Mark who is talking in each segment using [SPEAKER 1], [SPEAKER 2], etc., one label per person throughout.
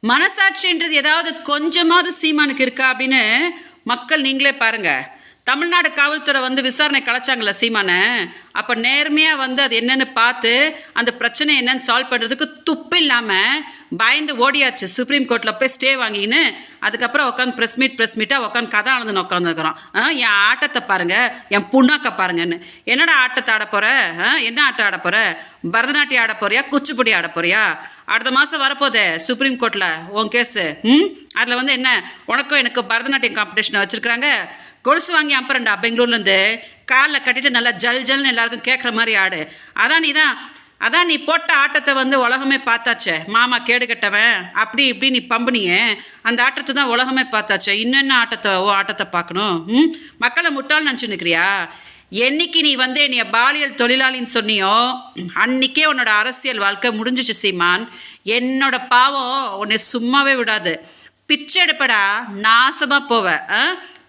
[SPEAKER 1] மனசாட்சின்றது ஏதாவது கொஞ்சமாவது சீமானுக்கு இருக்கா அப்படின்னு மக்கள் நீங்களே பாருங்க. தமிழ்நாடு காவல்துறை விசாரணை கலைச்சாங்கல்ல சீமானை, அப்போ நேர்மையாக அது என்னன்னு பார்த்து அந்த பிரச்சனை என்னன்னு சால்வ் பண்ணுறதுக்கு துப்பு இல்லாமல் பயந்து ஓடியாச்சு. சுப்ரீம் கோர்ட்டில் போய் ஸ்டே வாங்கின்னு அதுக்கப்புறம் உட்காந்து ப்ரெஸ் மீட்டாக உட்காந்து கதை ஆனதுன்னு உட்காந்துருக்குறோம். என் ஆட்டத்தை பாருங்க, என் புண்ணாக்க பாருங்கன்னு. என்னடா ஆட்டத்தை ஆட போற? என்ன ஆட்டம் ஆட போற? பரதநாட்டியம் ஆட போறியா, குச்சிப்புடி ஆட போறியா? அடுத்த மாதம் வரப்போதே சுப்ரீம் கோர்ட்டில் உன் கேஸு. அதில் என்ன உனக்கும் எனக்கு பரதநாட்டியம் காம்படிஷன் வச்சுருக்குறாங்க. கொலுசு வாங்கி அப்புறம்டா பெங்களூர்லேருந்து காலில் கட்டிட்டு நல்லா ஜல் ஜல்னு எல்லாருக்கும் கேட்குற மாதிரி ஆடு. அதான் நீ போட்ட ஆட்டத்தை உலகமே பார்த்தாச்சே. மாமா கேடு கட்டவன் அப்படி இப்படி நீ பம்புனியே, அந்த ஆட்டத்தை தான் உலகமே பார்த்தாச்சே. இன்னென்ன ஆட்டத்தை பார்க்கணும்? மக்களை முட்டாள் நினச்சி நிற்கிறியா? என்னைக்கு நீ நீ பாலியல் தொழிலாளின்னு சொன்னியோ அன்னைக்கே உன்னோட அரசியல் வாழ்க்கை முடிஞ்சிச்சு சீமான். என்னோட பாவம் உன்னை சும்மாவே விடாது. பிச்சை எடுப்படா, நாசமாக போவ.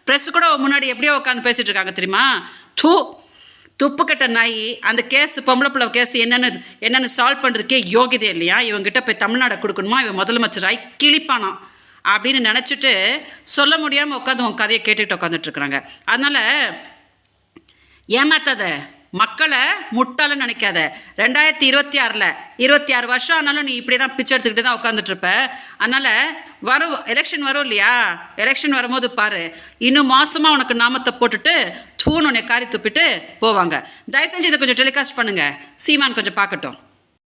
[SPEAKER 1] ப்ரெஸ் கூட முன்னாடி எப்படியோ உட்காந்து பேசிட்டு இருக்காங்க தெரியுமா? துப்பு கட்ட நாய். அந்த கேஸ் பொம்பளை பிள்ளை கேஸ் என்னென்னு சால்வ் பண்ணுறதுக்கே யோகியதே இல்லையா? இவங்ககிட்ட போய் தமிழ்நாடை கொடுக்கணுமா? இவன் முதலமைச்சராய் கிழிப்பானான் அப்படின்னு நினச்சிட்டு சொல்ல முடியாமல் உட்காந்து உன் கதையை கேட்டுக்கிட்டு உட்காந்துட்ருக்குறாங்க. அதனால் ஏமாத்தாத, மக்களை முட்டாளன்னு நினைக்காத. 2026 26 வருஷம் ஆனாலும் நீ இப்படி தான் பிச்சை எடுத்துக்கிட்டு தான் உட்காந்துட்ருப்ப. அதனால் எலெக்ஷன் வரும் இல்லையா? எலெக்ஷன் வரும்போது பாரு, இன்னும் மாதமாக உனக்கு நாமத்தை போட்டுட்டு தூண் உன்னை காரி துப்பிட்டு போவாங்க. தயவு செஞ்சு இதை கொஞ்சம் டெலிகாஸ்ட் பண்ணுங்கள், சீமான் கொஞ்சம் பார்க்கட்டும்.